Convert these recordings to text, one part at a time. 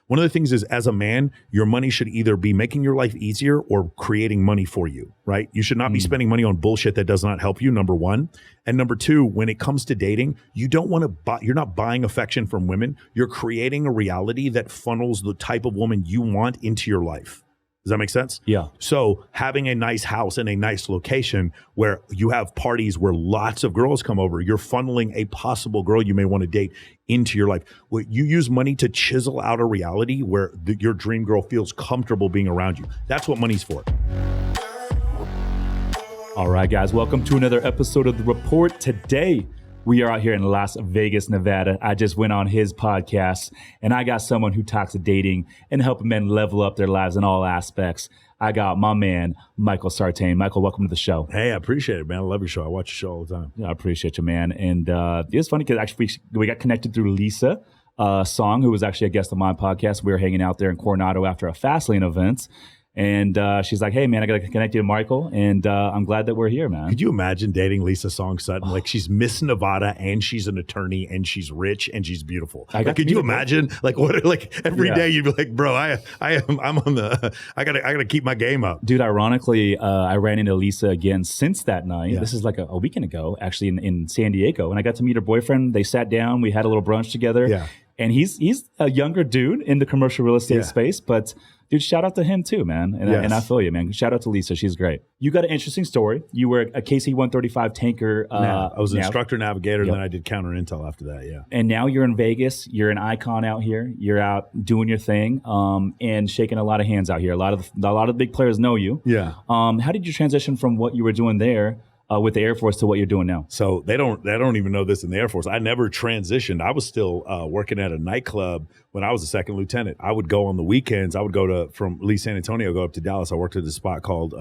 One of the things is, as a man, your money should either be making your life easier or creating money for you, right? You should not be spending money on bullshit that does not help you, number one. And number two, when it comes to dating, you don't want to buy, you're not buying affection from women. You're creating a reality that funnels the type of woman you want into your life. Does that make sense? Yeah. So having a nice house in a nice location where you have parties where lots of girls come over, you're funneling a possible girl you may want to date into your life. Well, you use money to chisel out a reality where your dream girl feels comfortable being around you. That's what money's for. All right, guys, welcome to another episode of The Report. Today, we are out here in Las Vegas, Nevada. I just went on his podcast, and I got someone who talks to dating and helping men level up their lives in all aspects. I got my man, Michael Sartain. Michael, welcome to the show. Hey, I appreciate it, man. I love your show. I watch your show all the time. Yeah, I appreciate you, man. And it's funny because actually we got connected through Lisa Song, who was actually a guest on my podcast. We were hanging out there in Coronado after a Fastlane event. And she's like, hey, man, I got to connect you to Michael. And I'm glad that we're here, man. Could you imagine dating Lisa Song Sutton? Like, she's Miss Nevada and she's an attorney and she's rich and she's beautiful. Like, could you imagine? Like, what? Like, every day you'd be like, bro, I'm on the, I gotta keep my game up. Dude, ironically, I ran into Lisa again since that night. Yeah. This is like a weekend ago, actually, in San Diego. And I got to meet her boyfriend. They sat down. We had a little brunch together. Yeah. And he's a younger dude in the commercial real estate space, but dude, shout out to him too, man. And I feel you, man. Shout out to Lisa. She's great. You got an interesting story. You were a KC-135 tanker. I was an instructor navigator, and then I did counter intel after that, yeah. And now you're in Vegas. You're an icon out here. You're out doing your thing and shaking a lot of hands out here. A lot of the big players know you. Yeah. How did you transition from what you were doing there with the Air Force to what you're doing now? So they don't even know this in the Air Force. I never transitioned. I was still working at a nightclub when I was a second lieutenant. I would go on the weekends. I would go from Lee San Antonio, go up to Dallas. I worked at a spot called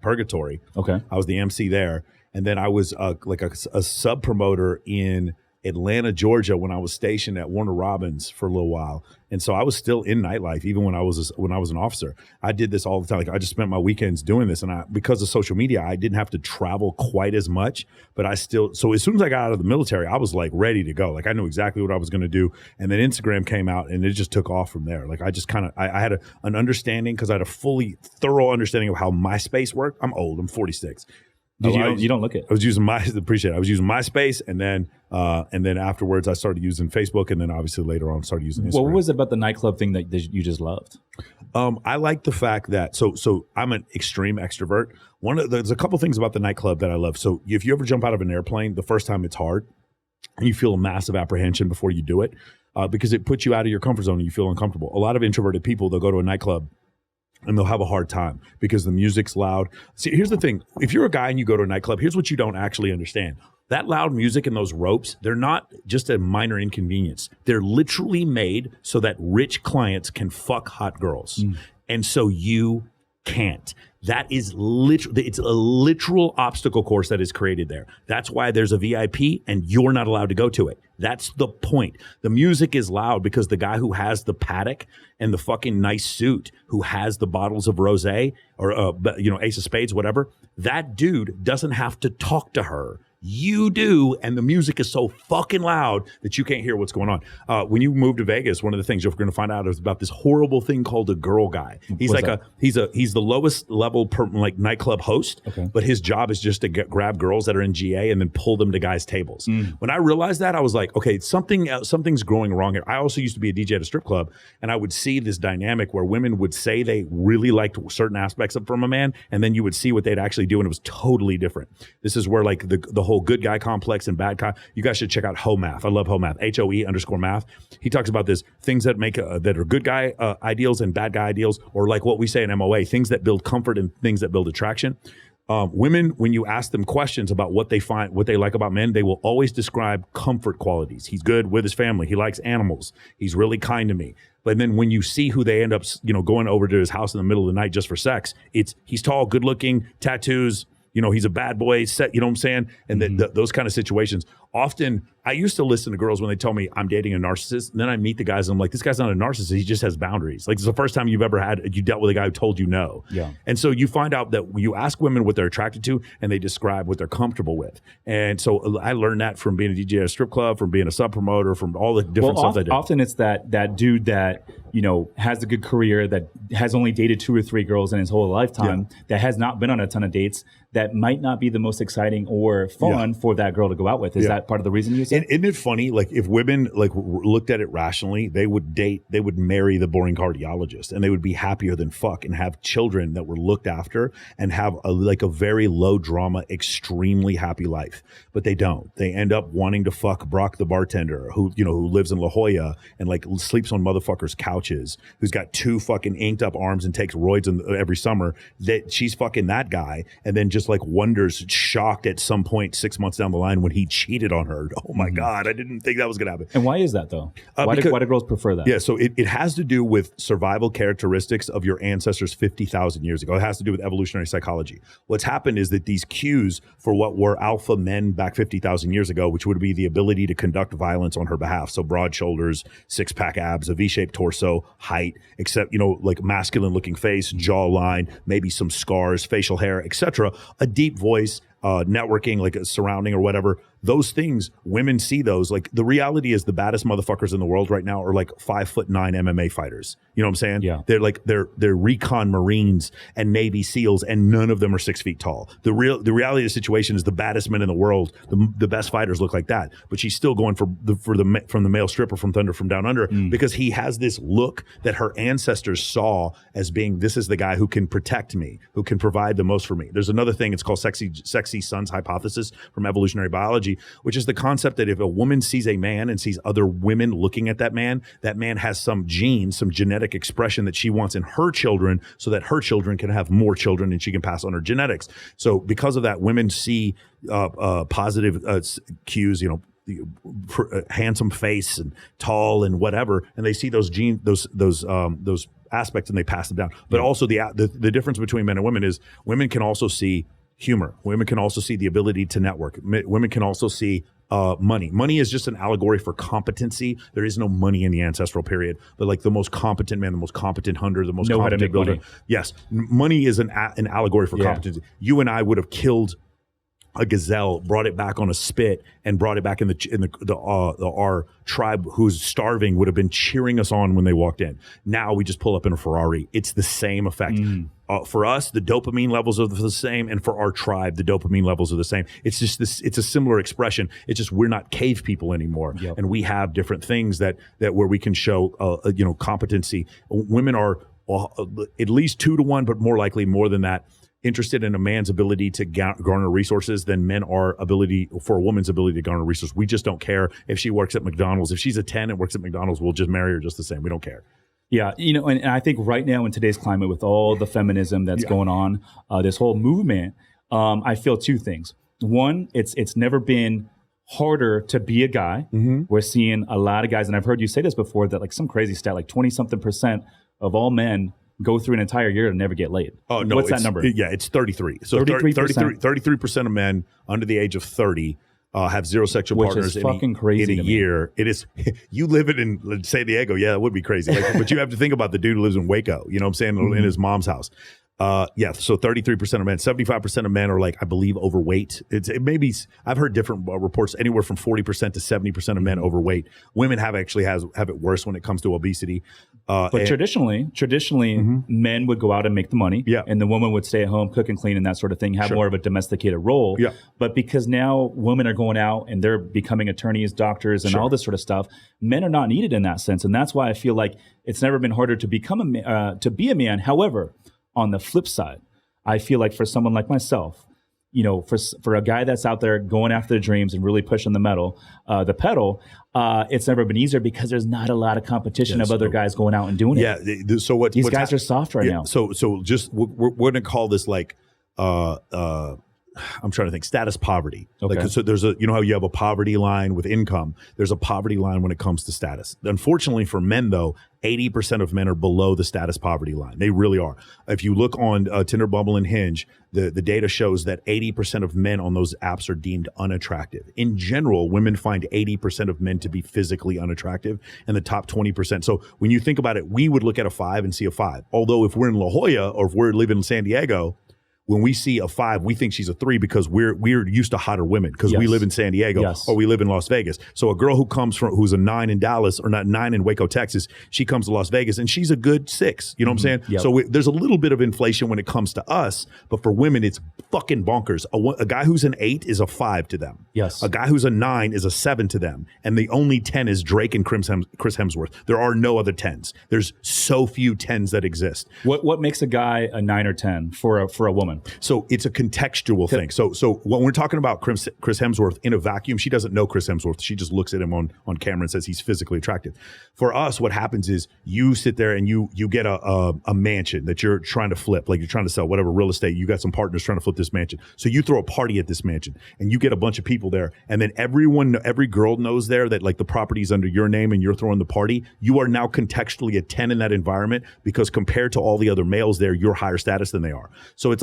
Purgatory. Okay. I was the MC there. And then I was like a sub promoter in Atlanta, Georgia, when I was stationed at Warner Robins for a little while. And so I was still in nightlife, even when I was an officer. I did this all the time. Like, I just spent my weekends doing this. And because of social media, I didn't have to travel quite as much, but so as soon as I got out of the military, I was like ready to go. Like, I knew exactly what I was going to do. And then Instagram came out and it just took off from there. Like, I just I had an understanding, because I had a thorough understanding of how MySpace worked. I'm old. I'm 46. You don't look it. I was using I was using MySpace, and then afterwards I started using Facebook, and then obviously later on started using Instagram. What was it about the nightclub thing that you just loved? I like the fact that so I'm an extreme extrovert. There's a couple things about the nightclub that I love. So if you ever jump out of an airplane, the first time it's hard, and you feel a massive apprehension before you do it, because it puts you out of your comfort zone and you feel uncomfortable. A lot of introverted people, they'll go to a nightclub and they'll have a hard time because the music's loud. See, here's the thing. If you're a guy and you go to a nightclub, here's what you don't actually understand. That loud music and those ropes, they're not just a minor inconvenience. They're literally made so that rich clients can fuck hot girls. And so you can't. That is it's a literal obstacle course that is created there. That's why there's a VIP and you're not allowed to go to it. That's the point. The music is loud because the guy who has the paddock and the fucking nice suit, who has the bottles of rosé or Ace of Spades, whatever, that dude doesn't have to talk to her. You do, and the music is so fucking loud that you can't hear what's going on. When you move to Vegas, one of the things you're going to find out is about this horrible thing called a girl guy. He's he's the lowest level nightclub host, but his job is just to grab girls that are in GA and then pull them to guys' tables. When I realized that, I was like, okay, something's growing wrong here. I also used to be a DJ at a strip club, and I would see this dynamic where women would say they really liked certain aspects from a man, and then you would see what they'd actually do, and it was totally different. This is where like the whole good guy complex and bad guy. You guys should check out HOMath. I love HOMath. HOE_math. He talks about this, things that make that are good guy ideals and bad guy ideals, or like what we say in MOA, things that build comfort and things that build attraction. Women, when you ask them questions about what they like about men, they will always describe comfort qualities. He's good with his family. He likes animals. He's really kind to me. But then when you see who they end up, going over to his house in the middle of the night just for sex, he's tall, good looking, tattoos, he's a bad boy, set, you know what I'm saying? And those kind of situations. Often, I used to listen to girls when they tell me I'm dating a narcissist, and then I meet the guys and I'm like, this guy's not a narcissist, he just has boundaries. Like, it's the first time you dealt with a guy who told you no. Yeah. And so you find out that you ask women what they're attracted to, and they describe what they're comfortable with. And so I learned that from being a DJ at a strip club, from being a sub promoter, from all the different stuff I did. Often it's that dude that, has a good career, that has only dated 2 or 3 girls in his whole lifetime, that has not been on a ton of dates, that might not be the most exciting or fun for that girl to go out with. Is that part of the reason you said? Isn't it funny? Like, if women looked at it rationally, they would marry the boring cardiologist, and they would be happier than fuck and have children that were looked after and have a very low drama, extremely happy life. But they don't. They end up wanting to fuck Brock the bartender who lives in La Jolla and like sleeps on motherfuckers' couches, who's got 2 fucking inked up arms and takes roids every summer. That she's fucking that guy, and then just like wonders, shocked at some point 6 months down the line when he cheated on her. Oh my God, I didn't think that was gonna happen. And why is that though? Why do girls prefer that? Yeah, so it has to do with survival characteristics of your ancestors 50,000 years ago. It has to do with evolutionary psychology. What's happened is that these cues for what were alpha men back 50,000 years ago, which would be the ability to conduct violence on her behalf, so broad shoulders, 6-pack abs, a V-shaped torso, height, except like masculine looking face, jawline, maybe some scars, facial hair, etc., a deep voice, networking, like a surrounding or whatever. Those things, women see those. Like, the reality is the baddest motherfuckers in the world right now are like 5'9" MMA fighters. You know what I'm saying? Yeah. They're recon Marines and Navy SEALs, and none of them are 6 feet tall. The reality of the situation is the baddest men in the world, the best fighters look like that. But she's still going from the male stripper from Thunder from Down Under because he has this look that her ancestors saw as being, this is the guy who can protect me, who can provide the most for me. There's another thing, it's called sexy sons hypothesis from evolutionary biology, which is the concept that if a woman sees a man and sees other women looking at that man has some gene, some genetic expression that she wants in her children, so that her children can have more children and she can pass on her genetics. So because of that, women see positive cues, handsome face and tall and whatever, and they see those genes, those aspects, and they pass them down. But also the difference between men and women is women can also see humor. Women can also see the ability to network. Women can also see money. Money is just an allegory for competency. There is no money in the ancestral period, but like the most competent man, the most competent hunter, the most competent builder. Money. Yes, money is an allegory for competency. You and I would have killed a gazelle, brought it back on a spit, and brought it back in our tribe who's starving would have been cheering us on when they walked in. Now we just pull up in a Ferrari. It's the same effect. For us, the dopamine levels are the same, and for our tribe, the dopamine levels are the same. It's just this. It's a similar expression. It's just we're not cave people anymore, and we have different things that where we can show, competency. Women are at least 2 to 1, but more likely more than that, interested in a man's ability to garner resources than men are for a woman's ability to garner resources. We just don't care if she works at McDonald's. If she's a 10 and works at McDonald's, we'll just marry her just the same. We don't care. Yeah, and I think right now in today's climate with all the feminism that's going on, this whole movement, I feel 2 things. One, it's never been harder to be a guy. We're seeing a lot of guys, and I've heard you say this before, that like some crazy stat, like 20-something% of all men go through an entire year to never get laid. Oh, no. What's that number? Yeah, it's 33. So 33% of men under the age of 30 have zero sexual partners in a year. It is. You live it in San Diego. Yeah, it would be crazy. But you have to think about the dude who lives in Waco, you know what I'm saying, in his mom's house. So 33% of men, 75% of men are I believe overweight. It may be, I've heard different reports, anywhere from 40% to 70% of men overweight. Women have it worse when it comes to obesity. But traditionally, men would go out and make the money, and the woman would stay at home, cook and clean and that sort of thing, have more of a domesticated role. Yeah. But because now women are going out and they're becoming attorneys, doctors, and all this sort of stuff, men are not needed in that sense. And that's why I feel like it's never been harder to become to be a man. However, on the flip side, I feel like for someone like myself, for a guy that's out there going after their dreams and really pushing the pedal, it's never been easier because there's not a lot of competition of other guys going out and doing it. Yeah. So these guys are soft right now. So just we're going to call this I'm trying to think, status poverty. Okay. Like, so there's you know how you have a poverty line with income? There's a poverty line when it comes to status. Unfortunately for men, though, 80% of men are below the status poverty line. They really are. If you look on Tinder, Bumble, and Hinge, the data shows that 80% of men on those apps are deemed unattractive. In general, women find 80% of men to be physically unattractive, and the top 20%. So when you think about it, we would look at a 5 and see a 5. Although if we're in La Jolla or if we're living in San Diego, when we see a 5, we think she's a 3 because we're used to hotter women because we live in San Diego or we live in Las Vegas. So a girl who's a 9 in Dallas or not 9 in Waco, Texas, she comes to Las Vegas and she's a good 6. You know what I'm saying? Yep. So there's a little bit of inflation when it comes to us, but for women, it's fucking bonkers. A guy who's an 8 is a 5 to them. Yes. A guy who's a 9 is a 7 to them. And the only 10 is Drake and Chris Hemsworth. There are no other 10s. There's so few 10s that exist. What makes a guy a 9 or 10 for a woman? So it's a contextual thing. So when we're talking about Chris Hemsworth in a vacuum, she doesn't know Chris Hemsworth. She just looks at him on camera and says he's physically attractive. For us, what happens is you sit there and you get a mansion that you're trying to flip, like you're trying to sell whatever real estate. You got some partners trying to flip this mansion. So you throw a party at this mansion and you get a bunch of people there. And then every girl knows there that like the property's under your name and you're throwing the party. You are now contextually a 10 in that environment because compared to all the other males there, you're higher status than they are. So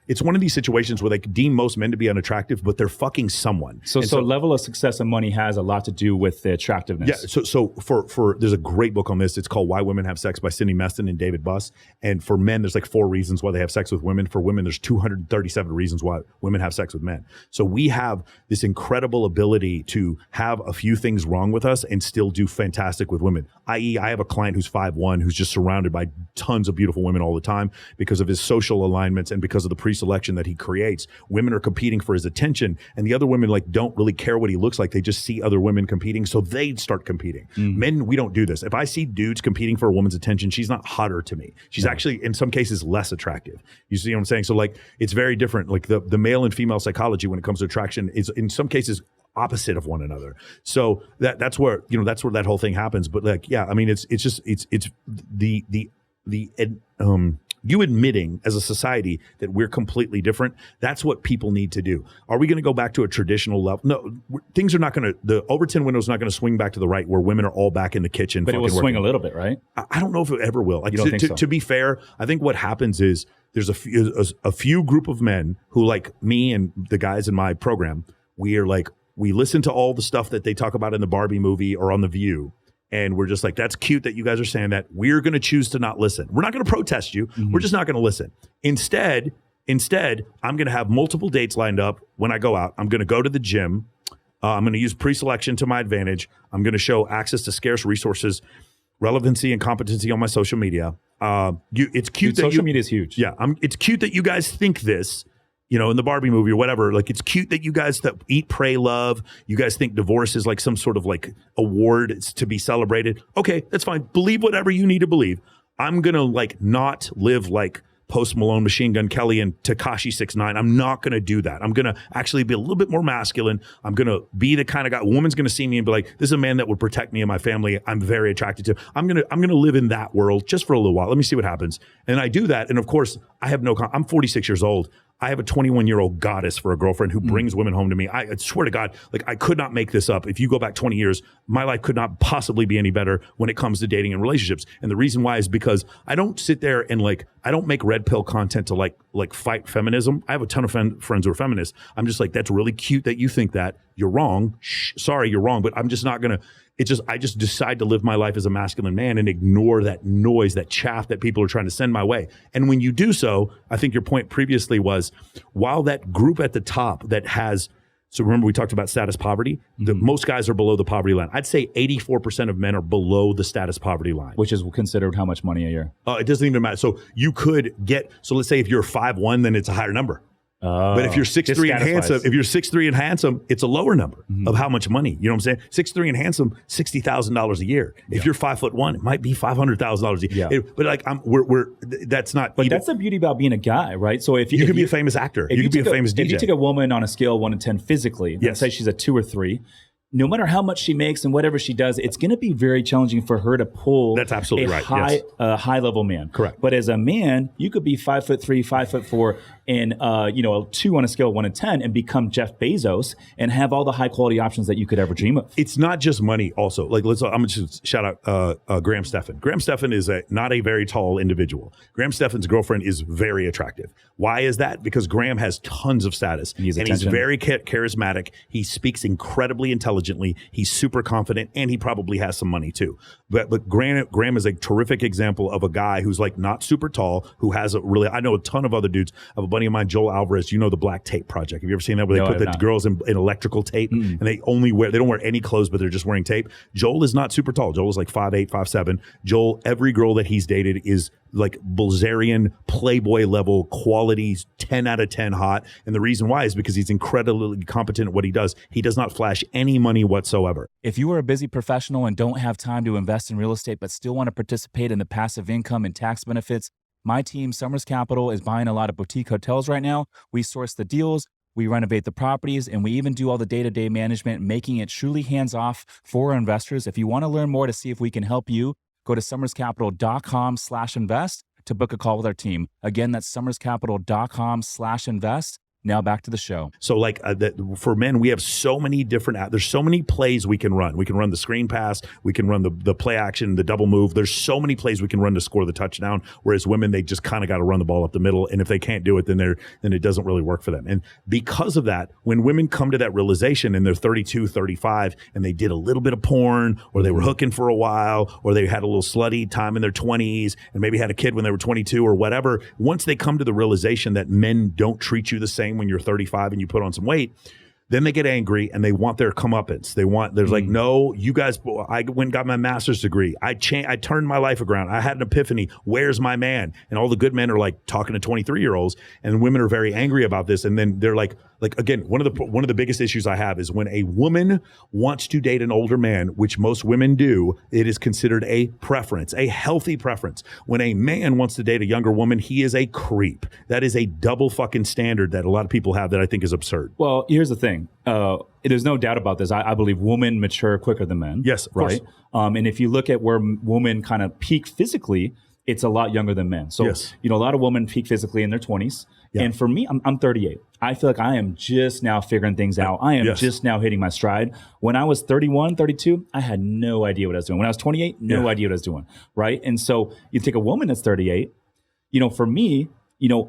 it's one of these situations where they deem most men to be unattractive, but they're fucking someone. So level of success and money has a lot to do with the attractiveness. Yeah. So for there's a great book on this. It's called Why Women Have Sex by Sidney Meston and David Buss. And for men, there's like 4 reasons why they have sex with women. For women, there's 237 reasons why women have sex with men. So we have this incredible ability to have a few things wrong with us and still do fantastic with women. I.e., I have a client who's 5'1", who's just surrounded by tons of beautiful women all the time because of his social alignments and because of the pre-selection that he creates. Women are competing for his attention, and the other women like don't really care what he looks like. They just see other women competing, so they start competing. Men, we don't do this. If I see dudes competing for a woman's attention, she's not hotter to me. She's actually, in some cases, less attractive. You see what I'm saying? So like, it's very different. Like the male and female psychology when it comes to attraction is in some cases opposite of one another. So that's where that whole thing happens. But like, yeah, I mean, it's you admitting as a society that we're completely different. That's what people need to do. Are we going to go back to a traditional level? No, things are not going to, the Overton window is not going to swing back to the right where women are all back in the kitchen. But it will swing a little bit, right? I don't know if it ever will. Like, you don't think so? To be fair, I think what happens is there's a few group of men who, like me and the guys in my program, we listen to all the stuff that they talk about in the Barbie movie or on The View. And we're just like, that's cute that you guys are saying that. We're going to choose to not listen. We're not going to protest you. We're just not going to listen. Instead, I'm going to have multiple dates lined up when I go out. I'm going to go to the gym. I'm going to use pre-selection to my advantage. I'm going to show access to scarce resources, relevancy, and competency on my social media. It's cute that social media is huge. Yeah, it's cute that you guys think this. You know, in the Barbie movie or whatever, like it's cute that you guys that eat, pray, love, you guys think divorce is like some sort of like award it's to be celebrated. Okay, that's fine. Believe whatever you need to believe. I'm going to like not live like Post Malone, Machine Gun Kelly, and Tekashi 6ix9ine. I'm not going to do that. I'm going to actually be a little bit more masculine. I'm going to be the kind of guy, a woman's going to see me and be like, this is a man that would protect me and my family. I'm very attracted to. I'm going to live in that world just for a little while. Let me see what happens. And I do that. And of course, I have I'm 46 years old. I have a 21-year-old goddess for a girlfriend who brings women home to me. I swear to God, like I could not make this up. If you go back 20 years, my life could not possibly be any better when it comes to dating and relationships. And the reason why is because I don't sit there and I don't make red pill content to like fight feminism. I have a ton of friends who are feminists. I'm just like, that's really cute that you think that. You're wrong. Sorry, you're wrong. But I'm just not going to. I just decide to live my life as a masculine man and ignore that noise, that chaff that people are trying to send my way. And when you do so, I think your point previously was, while that group at the top that has, so remember we talked about status poverty, most guys are below the poverty line. I'd say 84% of men are below the status poverty line. Which is considered how much money a year? It doesn't even matter. So you could so let's say if you're 5'1", then it's a higher number. But if you're 6'3" and handsome, it's a lower number of how much money. You know what I'm saying? 6'3" and handsome, $60,000 a year. If you're 5'1", it might be $500,000 a year. But like that's not. But that's the beauty about being a guy, right? So if you could be a famous actor, you could be a famous DJ. If you take a woman on a scale of 1 to 10 physically, let's say she's a 2 or 3. No matter how much she makes and whatever she does, it's going to be very challenging for her to pull. That's absolutely right. High level man. Correct. But as a man, you could be 5'3", 5'4", and a 2 on a scale of 1 to 10 and become Jeff Bezos and have all the high quality options that you could ever dream of. It's not just money also. Like I'm gonna just shout out Graham Stephan. Graham Stephan is not a very tall individual. Graham Stephan's girlfriend is very attractive. Why is that? Because Graham has tons of status and he's very charismatic. He speaks incredibly intelligently. He's super confident and he probably has some money too. But Graham is a terrific example of a guy who's like not super tall, who has I know a ton of other dudes. I have a buddy of mine, Joel Alvarez, the Black Tape Project. Have you ever seen that where they put the girls in electrical tape and they don't wear any clothes, but they're just wearing tape? Joel is not super tall. Joel is like 5'8", 5'7". Joel, every girl that he's dated is like Bulgarian Playboy level qualities, 10 out of 10 hot. And the reason why is because he's incredibly competent at what he does. He does not flash any money whatsoever. If you are a busy professional and don't have time to invest in real estate, but still want to participate in the passive income and tax benefits, my team, Summers Capital, is buying a lot of boutique hotels right now. We source the deals, we renovate the properties, and we even do all the day-to-day management, making it truly hands-off for our investors. If you want to learn more to see if we can help you, go to summerscapital.com/invest to book a call with our team. Again, that's summerscapital.com/invest. Now back to the show. So like for men, we have so many different, there's so many plays we can run. We can run the screen pass. We can run the play action, the double move. There's so many plays we can run to score the touchdown. Whereas women, they just kind of got to run the ball up the middle. And if they can't do it, then it doesn't really work for them. And because of that, when women come to that realization and they're 32, 35, and they did a little bit of porn, or they were hooking for a while, or they had a little slutty time in their 20s and maybe had a kid when they were 22 or whatever, once they come to the realization that men don't treat you the same when you're 35 and you put on some weight, then they get angry and they want their comeuppance. There's like, no, you guys, I went and got my master's degree. I turned my life around. I had an epiphany. Where's my man? And all the good men are like talking to 23-year-olds, and women are very angry about this. And then they're like again, one of the biggest issues I have is when a woman wants to date an older man, which most women do, it is considered a preference, a healthy preference. When a man wants to date a younger woman, he is a creep. That is a double fucking standard that a lot of people have that I think is absurd. Well, here's the thing. There's no doubt about this. I believe women mature quicker than men. Yes, of right? course. And if you look at where women kind of peak physically, it's a lot younger than men. So, yes. A lot of women peak physically in their 20s. Yeah. And for me, I'm 38. I feel like I am just now figuring things out. I am just now hitting my stride. When I was 31, 32, I had no idea what I was doing. When I was 28, no idea what I was doing, right? And so you take a woman that's 38, for me,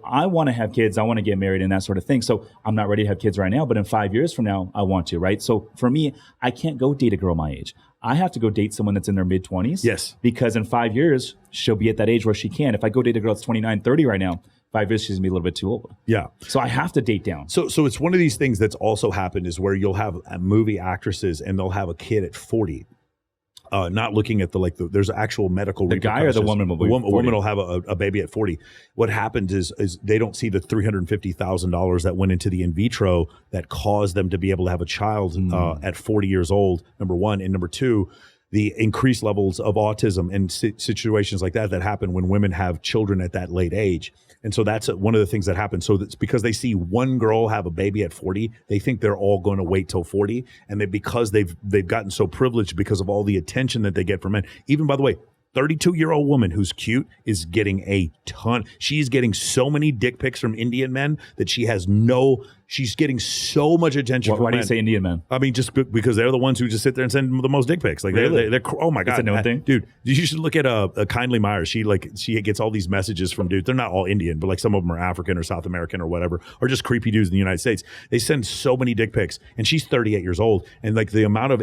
I want to have kids. I want to get married and that sort of thing. So I'm not ready to have kids right now, but in 5 years from now, I want to, right? So for me, I can't go date a girl my age. I have to go date someone that's in their mid-20s. Yes. Because in 5 years, she'll be at that age where she can. If I go date a girl that's 29, 30 right now, 5 years, she's going to be a little bit too old. Yeah. So I have to date down. So it's one of these things that's also happened is where you'll have movie actresses and they'll have a kid at 40. Not looking at there's actual medical the guy or the woman will be 40. A woman will have a baby at 40. What happens is they don't see the $350,000 that went into the in vitro that caused them to be able to have a child at 40 years old, number one. And number two, the increased levels of autism and situations like that happen when women have children at that late age. And so that's one of the things that happens. So that's because they see one girl have a baby at 40, they think they're all going to wait till 40. And because they've gotten so privileged because of all the attention that they get from men. Even, by the way, 32-year-old woman who's cute is getting a ton. She's getting so many dick pics from Indian men that she's getting so much attention from men. Why do you say Indian men? I mean, just because they're the ones who just sit there and send the most dick pics. Like really? they're oh my God. It's a known thing? Dude, you should look at a Kindly Myers. She gets all these messages from dudes. They're not all Indian, but like some of them are African or South American or whatever, or just creepy dudes in the United States. They send so many dick pics, and she's 38 years old. And like the amount of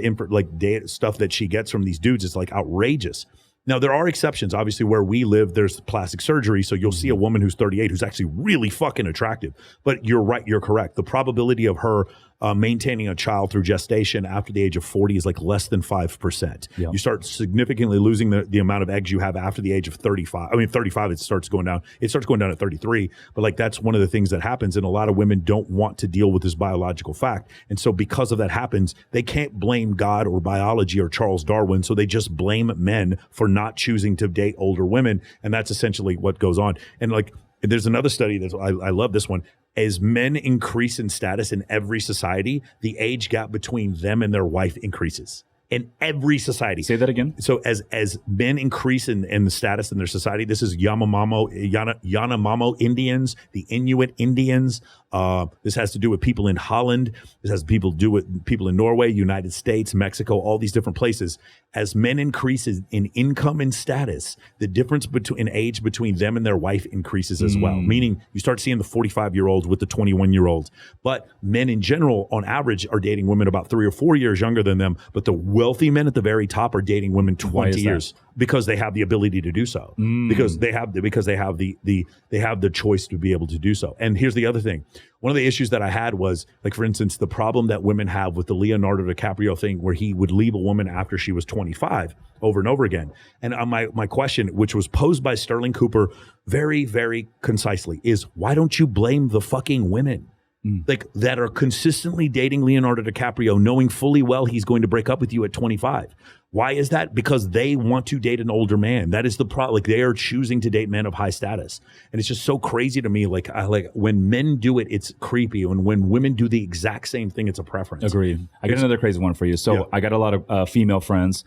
stuff that she gets from these dudes is like outrageous. Now, there are exceptions. Obviously, where we live, there's plastic surgery. So you'll see a woman who's 38 who's actually really fucking attractive. But you're right. You're correct. The probability of her maintaining a child through gestation after the age of 40 is like less than 5%. Yep. You start significantly losing the amount of eggs you have after the age of 35. I mean, 35, it starts going down. It starts going down at 33. But like that's one of the things that happens. And a lot of women don't want to deal with this biological fact. And so because of that happens, they can't blame God or biology or Charles Darwin. So they just blame men for not choosing to date older women. And that's essentially what goes on. And like, there's another study that I love this one. As men increase in status in every society, the age gap between them and their wife increases. in every society. Say that again. So as men increase in the status in their society, this is Yanomamo Indians, the Inuit Indians. This has to do with people in Holland. This has to do with people in Norway, United States, Mexico, all these different places. As men increase in income and status, the difference in age between them and their wife increases as well. Meaning you start seeing the 45-year-old with the 21-year-old. But men in general, on average, are dating women about 3 or 4 years younger than them. But the wealthy men at the very top are dating women 20 years because they have the ability to do so. Because they have the choice to be able to do so. And here's the other thing. One of the issues that I had was, like, for instance, the problem that women have with the Leonardo DiCaprio thing where he would leave a woman after she was 25 over and over again. And my question, which was posed by Sterling Cooper very, very concisely, is why don't you blame the fucking women? Like, that are consistently dating Leonardo DiCaprio, knowing fully well he's going to break up with you at 25. Why is that? Because they want to date an older man. That is the problem. Like, they are choosing to date men of high status. And it's just so crazy to me. Like when men do it, it's creepy. And when women do the exact same thing, it's a preference. Agreed. I got another crazy one for you. So I got a lot of female friends,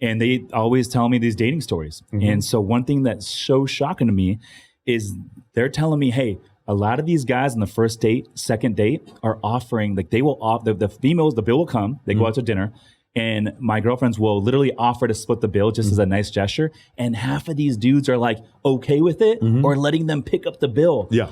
and they always tell me these dating stories. And so one thing that's so shocking to me is they're telling me, hey, a lot of these guys on the first date, second date are offering, like, they will the females, the bill will come, they go out to dinner, and my girlfriends will literally offer to split the bill just as a nice gesture. And half of these dudes are like okay with it or letting them pick up the bill. Yeah.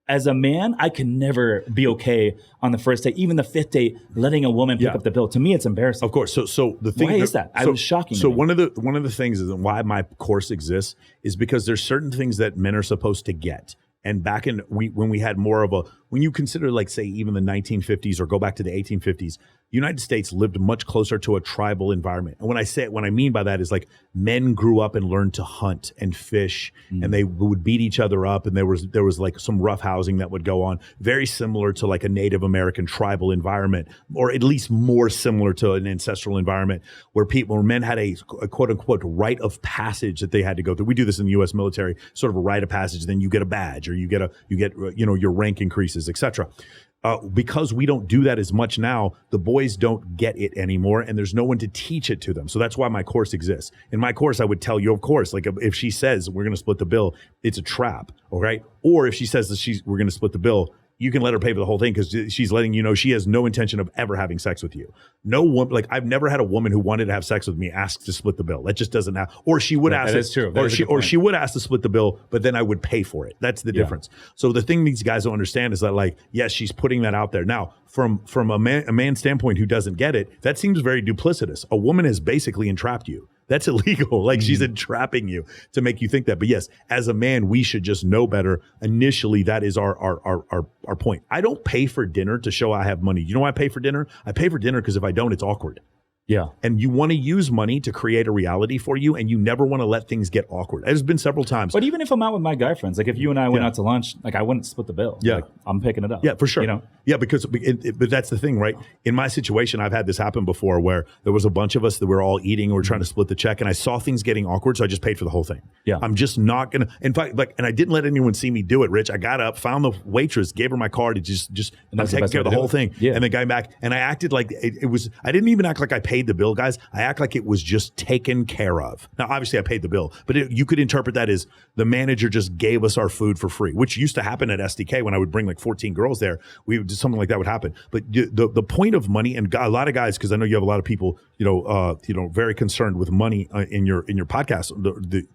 As a man, I can never be okay on the first date, even the fifth date, letting a woman pick up the bill. To me, it's embarrassing. Of course. So the thing why is that? I was shocking. So one of the things is why my course exists is because there's certain things that men are supposed to get. And back when we had more of when you consider, like, say, even the 1950s or go back to the 1850s, the United States lived much closer to a tribal environment. And what I mean by that is, like, men grew up and learned to hunt and fish, and they would beat each other up. And there was like some rough housing that would go on, very similar to like a Native American tribal environment, or at least more similar to an ancestral environment where men had a quote unquote rite of passage that they had to go through. We do this in the U.S. military, sort of a rite of passage. Then you get a badge, or you get your rank increases, etc. Because we don't do that as much now, the boys don't get it anymore, and there's no one to teach it to them. So that's why my course exists. In my course, I would tell you, of course, like, if she says we're going to split the bill, it's a trap, all right? Or if she says that we're going to split the bill, you can let her pay for the whole thing because she's letting you know she has no intention of ever having sex with you. No one, like, I've never had a woman who wanted to have sex with me ask to split the bill. That just doesn't happen. Or she would ask. That is true. Or she would ask to split the bill, but then I would pay for it. That's the difference. So the thing these guys don't understand is that, like, yes, she's putting that out there. Now, from a man's standpoint who doesn't get it, that seems very duplicitous. A woman has basically entrapped you. That's illegal. Like, she's entrapping you to make you think that. But yes, as a man, we should just know better. Initially, that is our point. I don't pay for dinner to show I have money. You know why I pay for dinner? I pay for dinner because if I don't, it's awkward. Yeah. And you want to use money to create a reality for you, and you never want to let things get awkward. There's been several times. But even if I'm out with my guy friends, like if you and I went out to lunch, like I wouldn't split the bill. Yeah. Like, I'm picking it up. Yeah, for sure. You know? Yeah, but that's the thing, right? In my situation, I've had this happen before where there was a bunch of us that were all eating, we're trying to split the check, and I saw things getting awkward, so I just paid for the whole thing. Yeah. I'm just not going to, in fact, like, and I didn't let anyone see me do it, Rich. I got up, found the waitress, gave her my card, and just I'm taking care of the whole thing. Yeah. And the guy back, and I acted like it was, I didn't even act like I paid the bill, guys. I act like it was just taken care of. Now, obviously, I paid the bill, but you could interpret that as the manager just gave us our food for free, which used to happen at SDK when I would bring like 14 girls there. We would do something like that would happen. But the point of money, and a lot of guys, because I know you have a lot of people, very concerned with money in your podcast,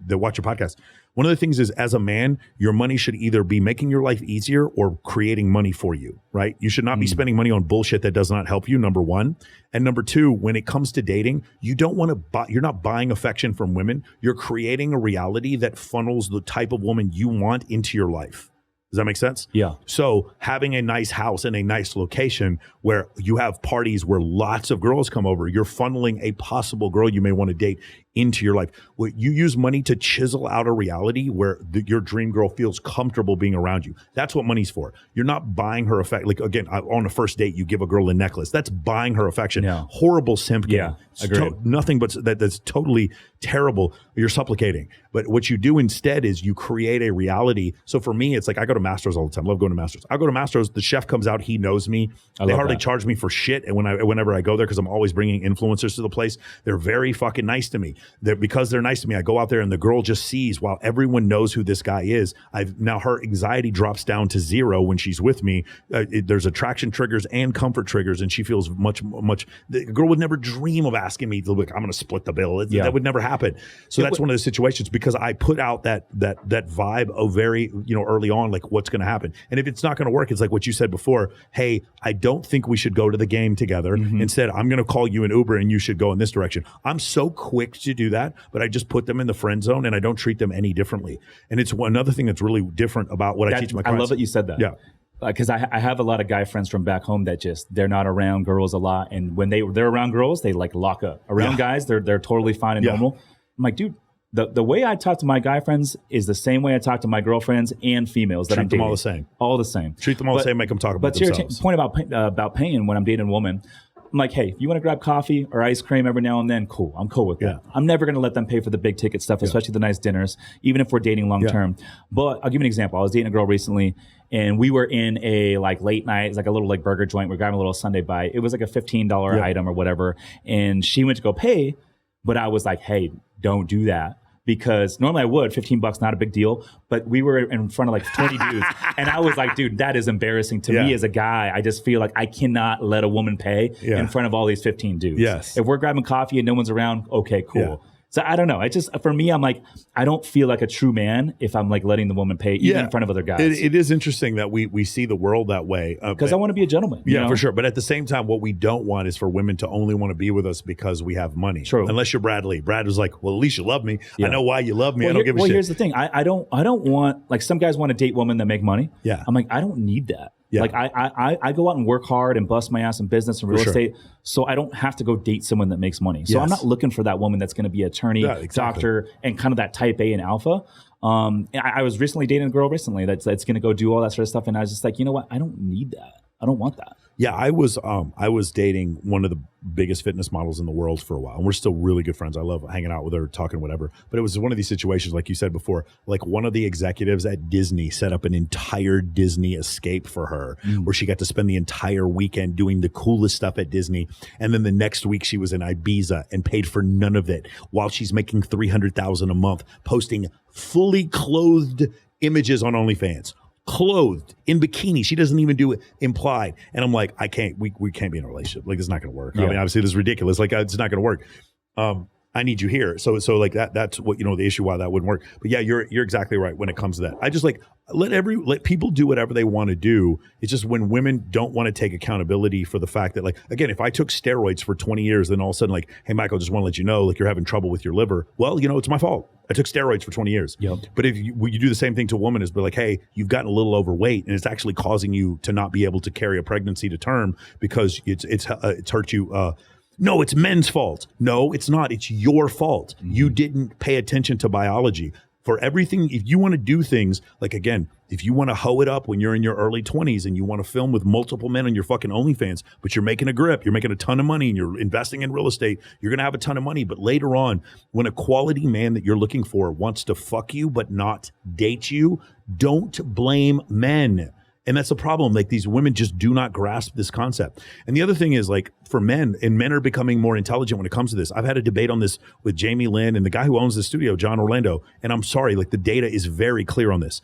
that watch your podcast. One of the things is, as a man, your money should either be making your life easier or creating money for you, right? You should not be spending money on bullshit that does not help you, number one. And number two, when it comes to dating, you don't want to buy, you're not buying affection from women. You're creating a reality that funnels the type of woman you want into your life. Does that make sense? Yeah. So having a nice house in a nice location where you have parties where lots of girls come over, you're funneling a possible girl you may want to date into your life. You use money to chisel out a reality where your dream girl feels comfortable being around you. That's what money's for. You're not buying her affection. Like, again, on a first date, you give a girl a necklace. That's buying her affection. Yeah. Horrible simp game. Yeah, agreed. Nothing but that's totally terrible. You're supplicating. But what you do instead is you create a reality. So for me, it's like I go to Mastro's all the time. Love going to Mastro's. I go to Mastro's. The chef comes out. He knows me. They hardly charge me for shit. And whenever I go there, because I'm always bringing influencers to the place, they're very fucking nice to me. Because they're nice to me, I go out there and the girl just sees, while everyone knows who this guy is. Now her anxiety drops down to 0 when she's with me. There's attraction triggers and comfort triggers, and she feels much. The girl would never dream of asking me, look, I'm going to split the bill. That would never happen. So that's one of the situations, because I put out that vibe of very, early on, like what's going to happen. And if it's not going to work, it's like what you said before. Hey, I don't think we should go to the game together. Instead, I'm going to call you an Uber and you should go in this direction. I'm so quick to do that, but I just put them in the friend zone and I don't treat them any differently. And it's another thing that's really different about what I teach my clients. I love that you said that. Yeah. Because I have a lot of guy friends from back home that they're not around girls a lot, and when they're around girls, they like lock up. Around guys, they're totally fine and normal. I'm like, dude, the way I talk to my guy friends is the same way I talk to my girlfriends and females that I'm dating. Treat them all the same. All the same. Treat them all the same. Make them talk about themselves. But to your point about paying when I'm dating a woman, I'm like, hey, if you want to grab coffee or ice cream every now and then, cool. I'm cool with that. I'm never going to let them pay for the big ticket stuff, especially the nice dinners, even if we're dating long term. But I'll give you an example. I was dating a girl recently, and we were in a like late night, it's like a little like burger joint. We're grabbing a little Sunday bite. It was like a $15 item or whatever. And she went to go pay, but I was like, hey, don't do that. Because normally I would, $15, not a big deal. But we were in front of like 20 dudes. And I was like, dude, that is embarrassing to me as a guy. I just feel like I cannot let a woman pay in front of all these 15 dudes. Yes. If we're grabbing coffee and no one's around, okay, cool. Yeah. So I don't know. I just, for me, I'm like, I don't feel like a true man if I'm like letting the woman pay even in front of other guys. It is interesting that we see the world that way. Because I want to be a gentleman. Yeah, you know? For sure. But at the same time, what we don't want is for women to only want to be with us because we have money. True. Unless you're Brad Lee. Brad was like, well, at least you love me. I know why you love me. I don't give a shit. Well, here's the thing. I don't want, like some guys want to date women that make money. Yeah. I'm like, I don't need that. Yeah. Like I go out and work hard and bust my ass in business and real estate, so I don't have to go date someone that makes money. So I'm not looking for that woman that's going to be attorney, doctor, and kind of that type A and alpha. I was recently dating a girl that's going to go do all that sort of stuff, and I was just like, you know what? I don't need that. I don't want that. Yeah, I was dating one of the biggest fitness models in the world for a while, and we're still really good friends. I love hanging out with her, talking, whatever. But it was one of these situations, like you said before, like one of the executives at Disney set up an entire Disney escape for her, where she got to spend the entire weekend doing the coolest stuff at Disney, and then the next week she was in Ibiza and paid for none of it, while she's making $300,000 a month, posting fully clothed images on OnlyFans. Clothed in bikini. She doesn't even do it implied. And I'm like, we can't be in a relationship. Like, it's not going to work. I mean, obviously this is ridiculous. Like, it's not going to work. I need you here. So like that's what, the issue why that wouldn't work. But yeah, you're exactly right when it comes to that. I just like, let people do whatever they want to do. It's just when women don't want to take accountability for the fact that, like, again, if I took steroids for 20 years, then all of a sudden, like, hey, Michael, just want to let you know, like, you're having trouble with your liver. Well, it's my fault. I took steroids for 20 years. Yep. But if you do the same thing to a woman, is be like, hey, you've gotten a little overweight and it's actually causing you to not be able to carry a pregnancy to term because it's hurt you. No, it's men's fault. No, it's not. It's your fault. You didn't pay attention to biology. For everything, if you want to do things, like, again, if you want to hoe it up when you're in your early 20s and you want to film with multiple men on your fucking OnlyFans, but you're making a grip, you're making a ton of money and you're investing in real estate, you're going to have a ton of money. But later on, when a quality man that you're looking for wants to fuck you but not date you, don't blame men. And that's the problem. Like, these women just do not grasp this concept. And the other thing is, like, for men, and men are becoming more intelligent when it comes to this. I've had a debate on this with Jamie Lynn and the guy who owns the studio, John Orlando. And I'm sorry, like, the data is very clear on this.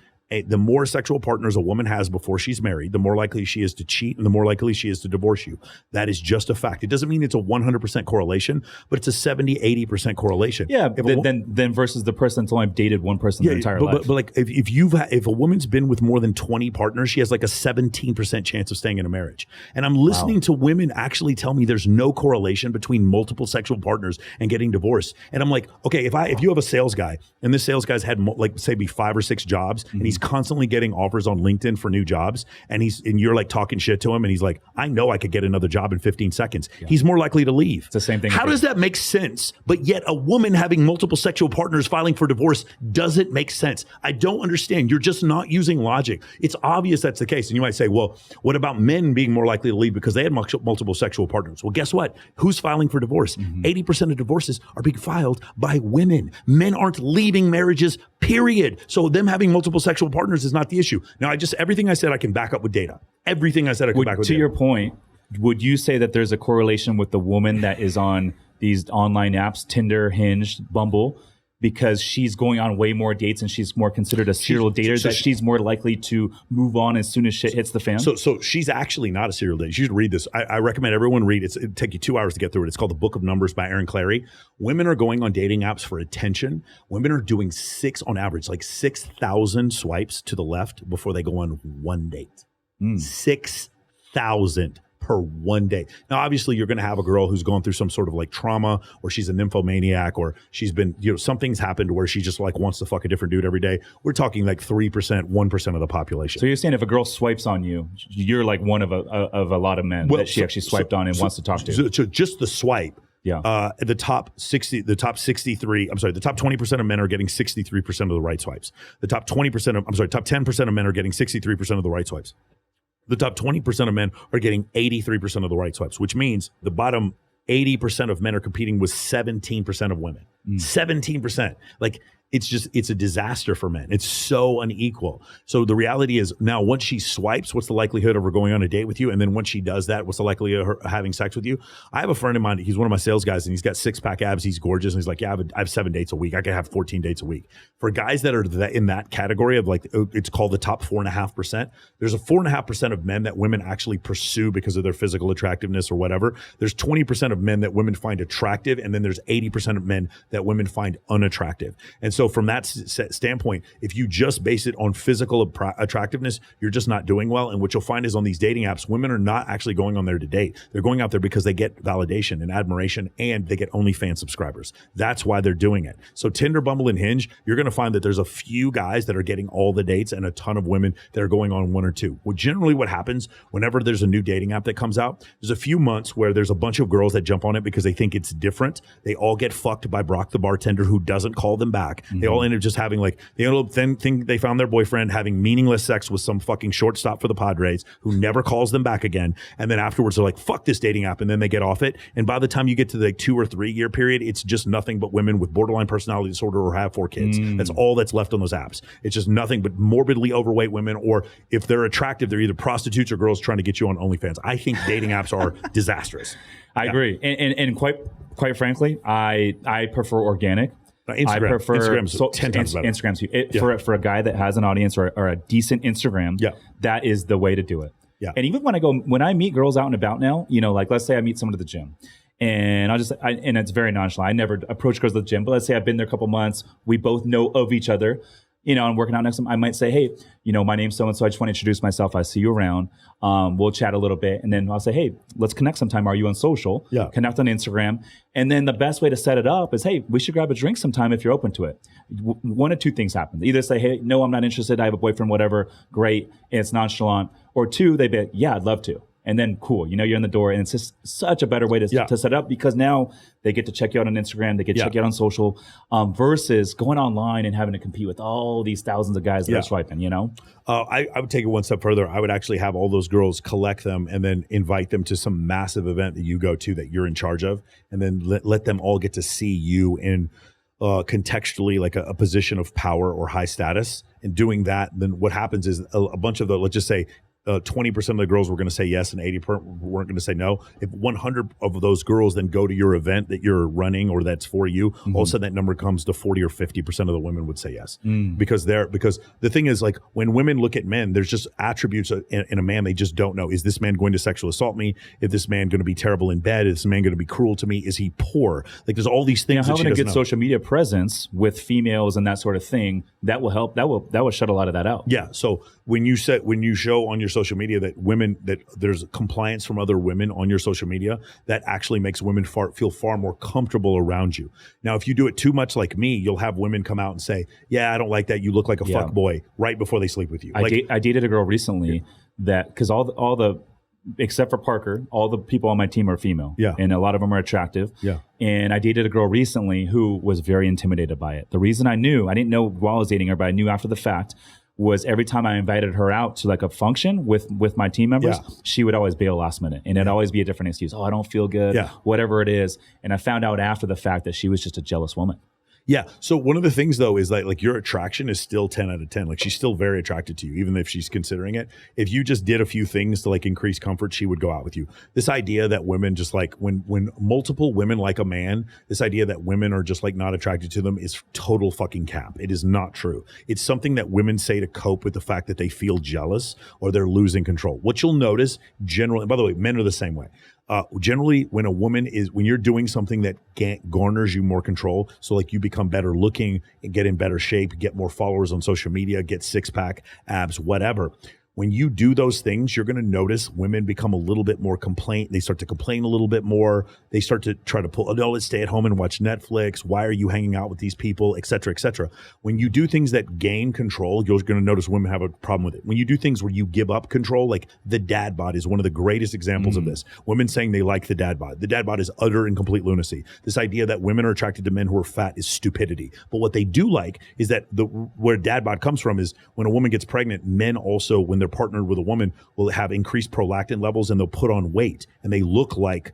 The more sexual partners a woman has before she's married, the more likely she is to cheat and the more likely she is to divorce you. That is just a fact. It doesn't mean it's a 100% correlation, but it's a 70, 80% correlation. Yeah, then versus the person that's only dated one person their entire life. But like, if a woman's been with more than 20 partners, she has like a 17% chance of staying in a marriage. And I'm listening to women actually tell me there's no correlation between multiple sexual partners and getting divorced. And I'm like, okay, if you have a sales guy and this sales guy's had like, say, be 5 or 6 jobs and he's constantly getting offers on LinkedIn for new jobs, and you're like talking shit to him, and he's like, I know I could get another job in 15 seconds. Yeah. He's more likely to leave. It's the same thing. How does that make sense? But yet a woman having multiple sexual partners filing for divorce doesn't make sense. I don't understand. You're just not using logic. It's obvious that's the case. And you might say, well, what about men being more likely to leave because they had multiple sexual partners? Well, guess what? Who's filing for divorce? 80% of divorces are being filed by women. Men aren't leaving marriages, period. So them having multiple sexual partners is not the issue. Now, everything I said I can back up with data. Everything I said I can back up with data. To your point, would you say that there's a correlation with the woman that is on these online apps, Tinder, Hinge, Bumble, because she's going on way more dates and she's more considered a serial dater, that she's more likely to move on as soon as shit hits the fan? So she's actually not a serial dater. You should read this. I recommend everyone read it. It'd take you 2 hours to get through it. It's called The Book of Numbers by Aaron Clary. Women are going on dating apps for attention. Women are doing on average, like 6,000 swipes to the left before they go on one date. 6,000 per one day. Now, obviously, you're going to have a girl who's gone through some sort of like trauma, or she's a nymphomaniac, or she's been, something's happened where she just like wants to fuck a different dude every day. We're talking like 3%, 1% of the population. So you're saying if a girl swipes on you, you're like one of a lot of men that she actually swiped on and wants to talk to. So just the swipe. Yeah. The top 20% of men are getting 63% of the right swipes. The top 10% of men are getting 63% of the right swipes. The top 20% of men are getting 83% of the right swipes, which means the bottom 80% of men are competing with 17% of women. 17%. Like, it's a disaster for men. It's so unequal. So the reality is, now once she swipes, what's the likelihood of her going on a date with you? And then once she does that, what's the likelihood of her having sex with you? I have a friend of mine. He's one of my sales guys, and he's got 6-pack abs. He's gorgeous. And he's like, yeah, I have 7 dates a week. I could have 14 dates a week. For guys that are in that category of like, it's called the top 4.5%. There's a 4.5% of men that women actually pursue because of their physical attractiveness or whatever. There's 20% of men that women find attractive. And then there's 80% of men that women find unattractive. And so from that standpoint, if you just base it on physical attractiveness, you're just not doing well. And what you'll find is on these dating apps, women are not actually going on there to date. They're going out there because they get validation and admiration, and they get OnlyFans subscribers. That's why they're doing it. So Tinder, Bumble, and Hinge, you're going to find that there's a few guys that are getting all the dates and a ton of women that are going on 1 or 2. Well, generally what happens whenever there's a new dating app that comes out, there's a few months where there's a bunch of girls that jump on it because they think it's different. They all get fucked by Brock the bartender, who doesn't call them back. They all end up just having they found their boyfriend having meaningless sex with some fucking shortstop for the Padres who never calls them back again. And then afterwards they're like, fuck this dating app. And then they get off it. And by the time you get to the 2 or 3 year period, it's just nothing but women with borderline personality disorder or have 4 kids. That's all that's left on those apps. It's just nothing but morbidly overweight women, or if they're attractive, they're either prostitutes or girls trying to get you on OnlyFans. I think dating apps are disastrous. I agree. And quite frankly, I prefer organic. Instagram. I prefer Instagram's 10 times better. Instagram's for a guy that has an audience or a decent Instagram. That is the way to do it. And even when I meet girls out and about now, like let's say I meet someone at the gym, and and it's very nonchalant. I never approach girls at the gym, but let's say I've been there a couple months. We both know of each other. I'm working out next to them. I might say, hey, my name's so-and-so. I just want to introduce myself. I see you around. We'll chat a little bit. And then I'll say, hey, let's connect sometime. Are you on social? Connect on Instagram. And then the best way to set it up is, hey, we should grab a drink sometime if you're open to it. 1 of 2 things happen. Either say, hey, no, I'm not interested. I have a boyfriend, whatever. Great. And it's nonchalant. Or 2, they be, yeah, I'd love to. And then cool, you're in the door, and it's just such a better way to set up, because now they get to check you out on Instagram, they get to check you out on social, versus going online and having to compete with all these thousands of guys that are swiping, I would take it one step further. I would actually have all those girls collect them and then invite them to some massive event that you go to that you're in charge of, and then let them all get to see you in contextually like a position of power or high status. And doing that, then what happens is a bunch of let's just say 20% of the girls were going to say yes and 80% weren't going to say no. If 100 of those girls then go to your event that you're running or that's for you, all of a sudden that number comes to 40 or 50% of the women would say yes. Because the thing is, like, when women look at men, there's just attributes in a man they just don't know. Is this man going to sexually assault me? Is this man going to be terrible in bed? Is this man going to be cruel to me? Is he poor? Like, there's all these things. Having a good social media presence with females and that sort of thing, that will help. That will shut a lot of that out. Yeah. So when you show on your your social media that there's compliance from other women on your social media that actually makes women feel far more comfortable around you. Now, if you do it too much like me, you'll have women come out and say, yeah, I don't like that. You look like a fuck boy right before they sleep with you. I dated a girl recently that, because all the except for Parker, all the people on my team are female. Yeah. And a lot of them are attractive. Yeah. And I dated a girl recently who was very intimidated by it. The reason I didn't know while I was dating her, but I knew after the fact, was every time I invited her out to like a function with my team members, she would always bail last minute. And it'd always be a different excuse. Oh, I don't feel good, whatever it is. And I found out after the fact that she was just a jealous woman. Yeah. So one of the things though is like your attraction is still 10 out of 10. Like she's still very attracted to you, even if she's considering it. If you just did a few things to like increase comfort, she would go out with you. This idea that women just like when multiple women like a man, this idea that women are just like not attracted to them is total fucking cap. It is not true. It's something that women say to cope with the fact that they feel jealous or they're losing control. What you'll notice generally, by the way, men are the same way. Generally, when you're doing something that garners you more control, so like you become better looking and get in better shape, get more followers on social media, get six-pack, abs, whatever. When you do those things, you're going to notice women become a little bit more They start to complain a little bit more. They start to try to pull, oh, no, let's stay at home and watch Netflix. Why are you hanging out with these people, et cetera, et cetera. When you do things that gain control, you're going to notice women have a problem with it. When you do things where you give up control, like the dad bod is one of the greatest examples of this. Women saying they like the dad bod. The dad bod is utter and complete lunacy. This idea that women are attracted to men who are fat is stupidity. But what they do like is that where dad bod comes from is when a woman gets pregnant, men also, when they're partnered with a woman, will have increased prolactin levels and they'll put on weight and they look like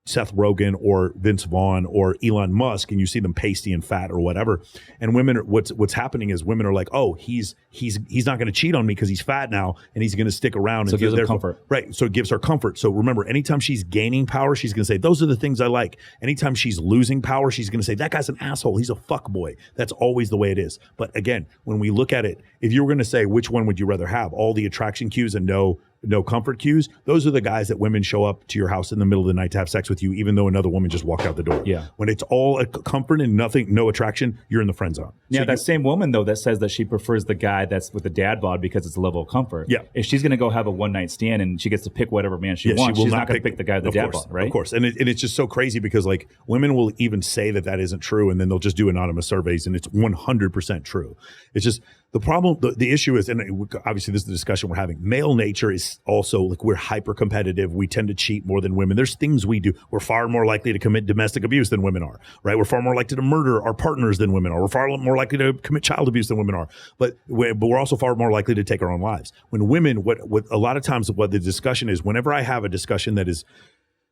Seth Rogen or Vince Vaughn or Elon Musk, and you see them pasty and fat or whatever. And women, what's happening is women are like, oh, he's not going to cheat on me because he's fat now, and he's going to stick around. So and it gives her comfort. Right. So it gives her comfort. So remember, anytime she's gaining power, she's going to say, those are the things I like. Anytime she's losing power, she's going to say, that guy's an asshole. He's a fuck boy. That's always the way it is. But again, when we look at it, if you were going to say, which one would you rather have? All the attraction cues and no comfort cues. Those are the guys that women show up to your house in the middle of the night to have sex with you, even though another woman just walked out the door. Yeah. When it's all a comfort and nothing, no attraction, you're in the friend zone. Yeah, So that same woman, though, that says that she prefers the guy that's with the dad bod because it's a level of comfort. Yeah. If she's going to go have a one-night stand and she gets to pick whatever man she wants, she's not going to pick the guy with the dad bod, right? Of course. And it's just so crazy because like women will even say that isn't true, and then they'll just do anonymous surveys and it's 100% true. It's just the problem, the issue is, and obviously this is the discussion we're having, male nature is also like we're hyper competitive. We tend to cheat more than women. There's things we do. We're far more likely to commit domestic abuse than women are, right? We're far more likely to murder our partners than women are. We're far more likely to commit child abuse than women are. But we're also far more likely to take our own lives. When women, what a lot of times what the discussion is, whenever I have a discussion that is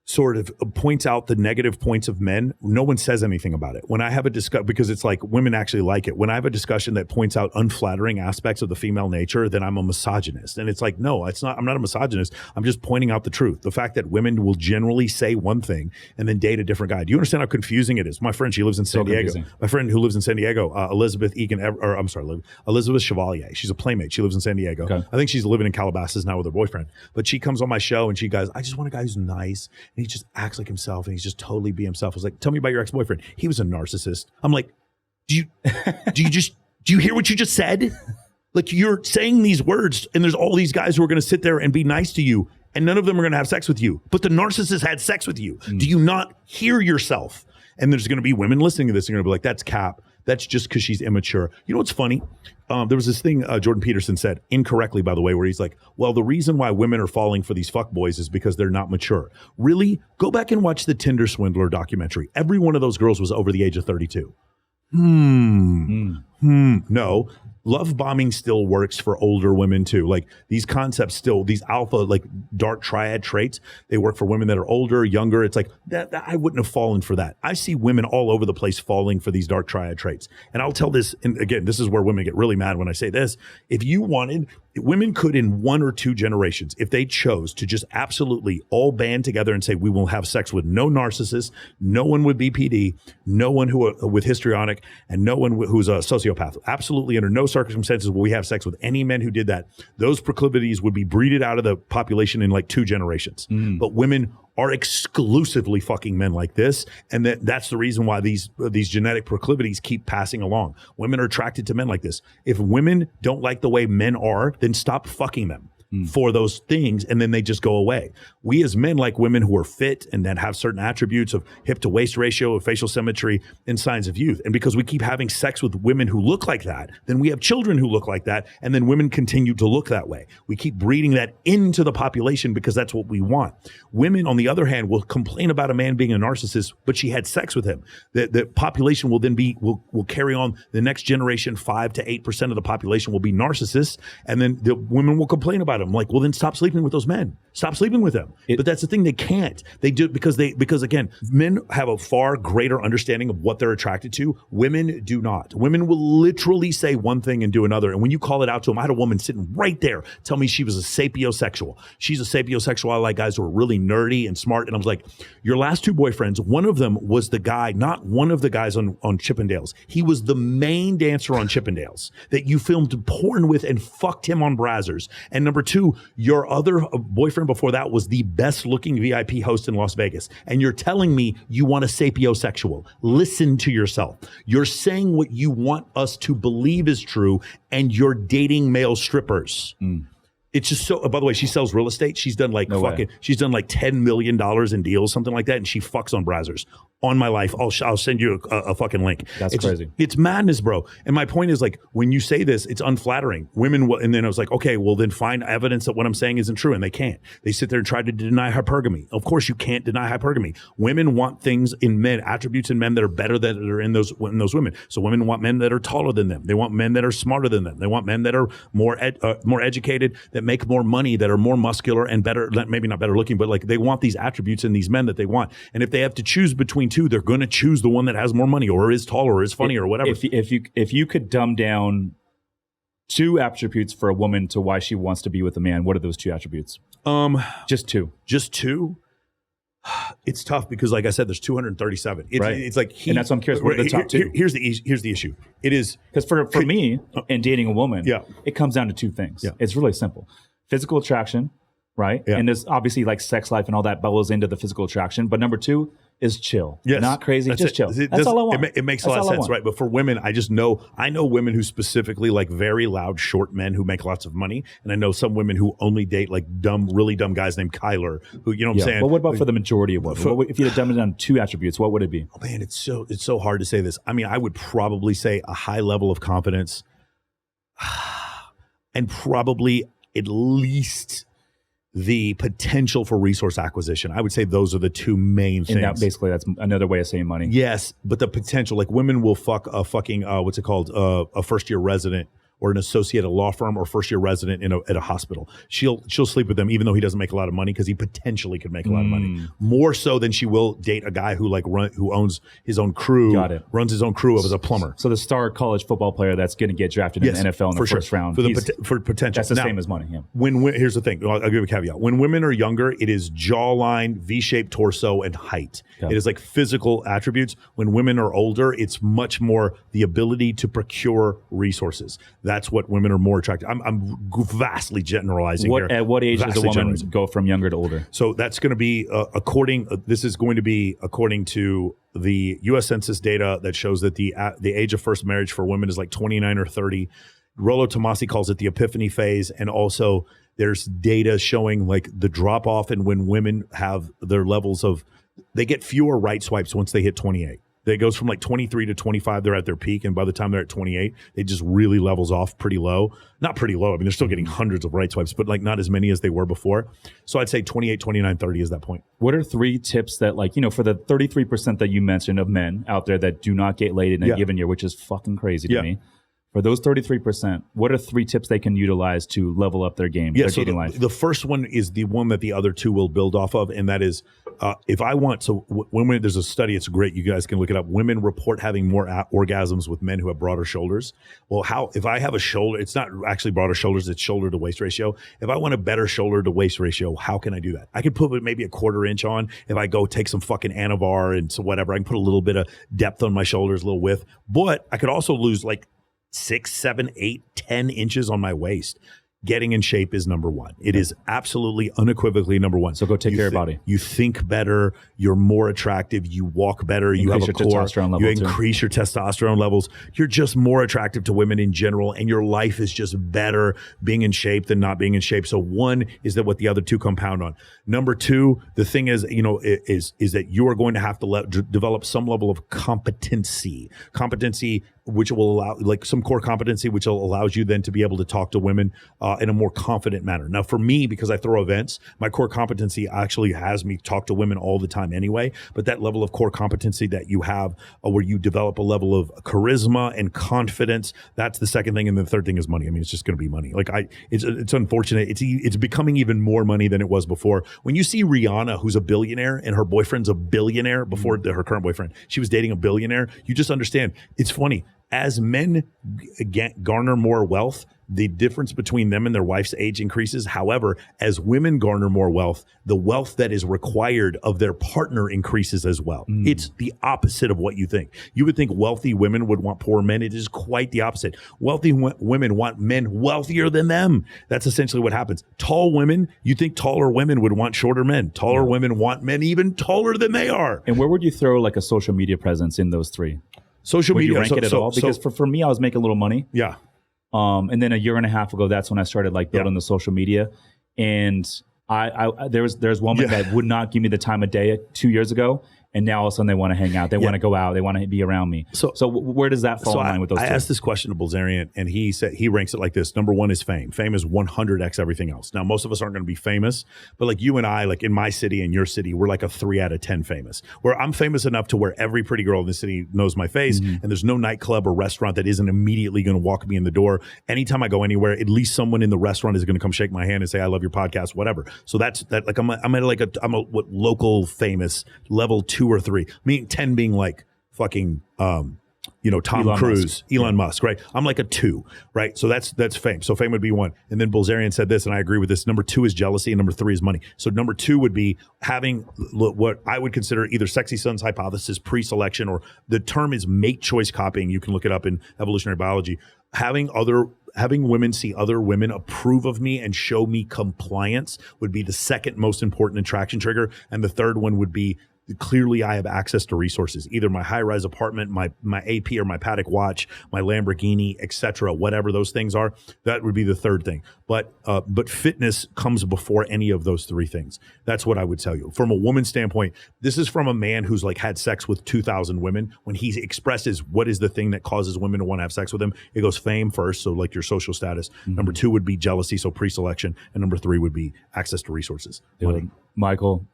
sort of points out the negative points of men, no one says anything about it. When I have a discussion, because it's like women actually like it. When I have a discussion that points out unflattering aspects of the female nature, then I'm a misogynist. And it's like, no, it's not. I'm not a misogynist. I'm just pointing out the truth. The fact that women will generally say one thing and then date a different guy. Do you understand how confusing it is? My friend, she lives in San Diego. Confusing. My friend who lives in San Diego, Elizabeth Chevalier. She's a playmate. She lives in San Diego. Okay. I think she's living in Calabasas now with her boyfriend. But she comes on my show and she goes, I just want a guy who's nice. And he just acts like himself and he's just totally be himself. I was like, tell me about your ex-boyfriend. He was a narcissist. I'm like, do you hear what you just said? Like, you're saying these words and there's all these guys who are going to sit there and be nice to you and none of them are going to have sex with you. But the narcissist had sex with you. Do you not hear yourself? And there's going to be women listening to this and going to be like, that's cap. That's just because she's immature. You know what's funny? There was this thing Jordan Peterson said, incorrectly, by the way, where he's like, well, the reason why women are falling for these fuckboys is because they're not mature. Really? Go back and watch the Tinder Swindler documentary. Every one of those girls was over the age of 32. No. Love bombing still works for older women too. Like these concepts still, these alpha, like dark triad traits, they work for women that are older, younger. It's like that I wouldn't have fallen for that. I see women all over the place falling for these dark triad traits. And I'll tell this, and again, this is where women get really mad when I say this. If you wanted, women could in 1 or 2 generations, if they chose to just absolutely all band together and say, we will have sex with no narcissist, no one with BPD, no one who with histrionic, and no one who's a sociopath. Absolutely under no circumstances will we have sex with any men who did that. Those proclivities would be breeded out of the population in like 2 generations. But women are exclusively fucking men like this, and that's the reason why these genetic proclivities keep passing along. Women are attracted to men like this. If women don't like the way men are, then stop fucking them. for those things, and then they just go away. We as men like women who are fit and that have certain attributes of hip to waist ratio, of facial symmetry, and signs of youth. And because we keep having sex with women who look like that, then we have children who look like that, and then women continue to look that way. We keep breeding that into the population because that's what we want. Women, on the other hand, will complain about a man being a narcissist, but she had sex with him. The population will then will carry on. The next generation, 5 to 8% of the population will be narcissists, and then the women will complain about him. Like, well, then stop sleeping with those men. Stop sleeping with them. But that's the thing; they can't. They do it because again, men have a far greater understanding of what they're attracted to. Women do not. Women will literally say one thing and do another. And when you call it out to them, I had a woman sitting right there tell me she was a sapiosexual. She's a sapiosexual. I like guys who are really nerdy and smart. And I was like, your last two boyfriends, one of them was the guy, not one of the guys on Chippendales. He was the main dancer on Chippendales that you filmed porn with and fucked him on Brazzers. And number two, your other boyfriend before that was the best looking VIP host in Las Vegas. And you're telling me you want a sapiosexual. Listen to yourself. You're saying what you want us to believe is true, and you're dating male strippers. It's just so, by the way, she sells real estate. She's done like she's done like $10 million in deals, something like that. And she fucks on Brazzers. On my life, I'll send you a fucking link. It's crazy. It's madness, bro. And my point is, like, when you say this, it's unflattering. Women will, and then I was like, okay, well then find evidence that what I'm saying isn't true, and they can't. They sit there and try to deny hypergamy. Of course, you can't deny hypergamy. Women want things in men, attributes in men that are better than are in those women. So women want men that are taller than them. They want men that are smarter than them. They want men that are more educated, that make more money, that are more muscular and better. Maybe not better looking, but like they want these attributes in these men that they want. And if they have to choose between two, they're going to choose the one that has more money or is taller or is funny or whatever. If you could dumb down two attributes for a woman to why she wants to be with a man, what are those two attributes? Just two. Just two? It's tough because, like I said, there's 237. It's like and that's why I'm curious. What are the top two? Here's the issue. It is because for me in dating a woman, it comes down to two things. Yeah. It's really simple: physical attraction, right? Yeah. And there's obviously like sex life and all that bubbles into the physical attraction. But number two is chill. Yes. Not crazy, just chill. That's all I want. It makes a lot of sense, right? But for women, I know women who specifically like very loud, short men who make lots of money. And I know some women who only date like really dumb guys named Kyler, who, you know what I'm saying? Well, what about for the majority of women? If you had dumbed it down two attributes, what would it be? Oh man, it's so hard to say this. I mean, I would probably say a high level of confidence and probably at least the potential for resource acquisition. I would say those are the two main things. And basically that's another way of saying money. Yes, but the potential, like women will fuck a fucking, a first-year resident or an associate at a law firm or first-year resident at a hospital. She'll sleep with them even though he doesn't make a lot of money because he potentially could make a lot of money. More so than she will date a guy who who owns his own crew, runs his own crew as a plumber. So the star college football player that's going to get drafted in the NFL in the first round. For potential. That's the same as money. Yeah. Here's the thing. I'll give you a caveat. When women are younger, it is jawline, V-shaped torso, and height. It is like physical attributes. When women are older, it's much more the ability to procure resources. That's what women are more attracted. I'm vastly generalizing here. At what age does a woman go from younger to older? So that's going to be according to the U.S. Census data that shows that the age of first marriage for women is like 29 or 30. Rollo Tomasi calls it the epiphany phase, and also there's data showing like the drop off and when women have their levels of, they get fewer right swipes once they hit 28. It goes from like 23 to 25, they're at their peak. And by the time they're at 28, it just really levels off pretty low. Not pretty low. I mean, they're still getting hundreds of right swipes, but like not as many as they were before. So I'd say 28, 29, 30 is that point. What are three tips that, like, you know, for the 33% that you mentioned of men out there that do not get laid in a given year, which is fucking crazy to me. For those 33%, what are three tips they can utilize to level up their game, their dating life? The first one is the one that the other two will build off of, and that is when there's a study, it's great. You guys can look it up. Women report having more orgasms with men who have broader shoulders. Well, if I have a shoulder, it's not actually broader shoulders, it's shoulder to waist ratio. If I want a better shoulder to waist ratio, how can I do that? I could put maybe a quarter inch on. If I go take some fucking Anavar and so whatever, I can put a little bit of depth on my shoulders, a little width. But I could also lose like 6, 7, 8, 10 inches on my waist. getting in shape is number one. It is absolutely unequivocally number one. So go take care of your body. You think better. You're more attractive. You walk better. You have a core. You increase your testosterone levels. You're just more attractive to women in general, and your life is just better being in shape than not being in shape. So one is that what the other two compound on. Number two, the thing is, is that you are going to have to develop some level of competency, which will allow, like some core competency, which allows you then to be able to talk to women in a more confident manner. Now, for me, because I throw events, my core competency actually has me talk to women all the time anyway. But that level of core competency that you have, where you develop a level of charisma and confidence, that's the second thing. And the third thing is money. I mean, it's just going to be money. Like it's unfortunate. It's becoming even more money than it was before. When you see Rihanna, who's a billionaire, and her boyfriend's a billionaire before her current boyfriend, she was dating a billionaire. You just understand. It's funny. As men garner more wealth, the difference between them and their wife's age increases. However, as women garner more wealth, the wealth that is required of their partner increases as well. It's the opposite of what you think. You would think wealthy women would want poor men. It is quite the opposite. Wealthy women want men wealthier than them. That's essentially what happens. Tall women, you think taller women would want shorter men. Taller women want men even taller than they are. And where would you throw like a social media presence in those three? Social media. Would you rank it at all? Because for me, I was making a little money. Yeah. And then a year and a half ago, that's when I started like building the social media. And there's women that would not give me the time of day 2 years ago. And now all of a sudden they want to hang out. They want to go out. They want to be around me. So where does that fall in line with those two? I asked this question to Bilzerian, and he said he ranks it like this. Number one is fame. Fame is 100x everything else. Now, most of us aren't going to be famous, but like you and I, like in my city and your city, we're like a 3 out of 10 famous. Where I'm famous enough to where every pretty girl in the city knows my face, and there's no nightclub or restaurant that isn't immediately going to walk me in the door. Anytime I go anywhere, at least someone in the restaurant is going to come shake my hand and say, "I love your podcast," whatever. So that's that. Like I'm a local famous level 2 or 3. I mean, 10 being like fucking, Tom Cruise, Elon Musk, right? I'm like a 2, right? So that's fame. So fame would be 1. And then Bilzerian said this, and I agree with this. Number 2 is jealousy, and number 3 is money. So number 2 would be having what I would consider either Sexy Son's hypothesis, pre-selection, or the term is mate choice copying. You can look it up in evolutionary biology. Having women see other women approve of me and show me compliance would be the second most important attraction trigger. And the third one would be clearly I have access to resources, either my high-rise apartment, my AP or my Patek watch, my Lamborghini, etc., whatever those things are. That would be the third thing. But fitness comes before any of those 3 things. That's what I would tell you. From a woman's standpoint, this is from a man who's like had sex with 2,000 women. When he expresses what is the thing that causes women to want to have sex with him, it goes fame first, so like your social status. Number 2 would be jealousy, so pre-selection. And number 3 would be access to resources. Michael,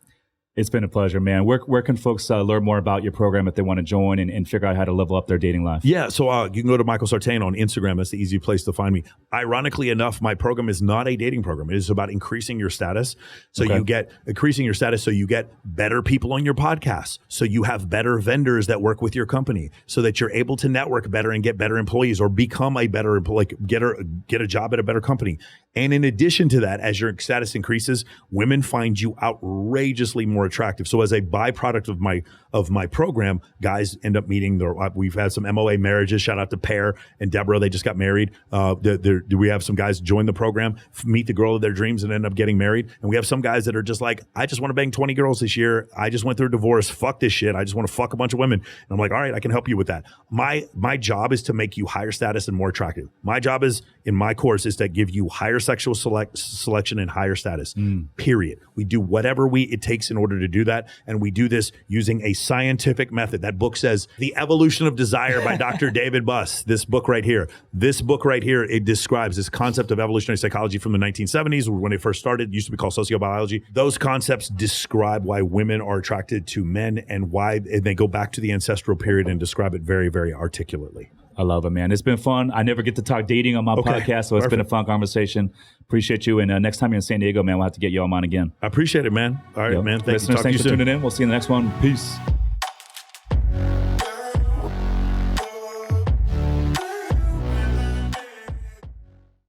it's been a pleasure, man. Where can folks learn more about your program if they want to join and figure out how to level up their dating life? Yeah, so you can go to Michael Sartain on Instagram. That's the easy place to find me. Ironically enough, my program is not a dating program. It is about increasing your status. So you get better people on your podcast. So you have better vendors that work with your company so that you're able to network better and get better employees or become a better employee, get a job at a better company. And in addition to that, as your status increases, women find you outrageously more attractive. So as a byproduct of my program, guys end up meeting we've had some MOA marriages. Shout out to Pear and Deborah. They just got married. We have some guys join the program, meet the girl of their dreams and end up getting married. And we have some guys that are just like, I just want to bang 20 girls this year. I just went through a divorce. Fuck this shit. I just want to fuck a bunch of women. And I'm like, all right, I can help you with that. My job is to make you higher status and more attractive. My job is in my course is to give you higher sexual selection and higher status, period. We do whatever it takes in order to do that. And we do this using a scientific method. That book says The Evolution of Desire by Dr. David Buss. This book right here, it describes this concept of evolutionary psychology from the 1970s when it first started. It used to be called sociobiology. Those concepts describe why women are attracted to men and they go back to the ancestral period and describe it very, very articulately. I love it, man. It's been fun. I never get to talk dating on my podcast, so it's been a fun conversation. Appreciate you. And next time you're in San Diego, man, we'll have to get you on mine again. I appreciate it, man. All right, man. Thanks for tuning in. We'll see you in the next one. Peace.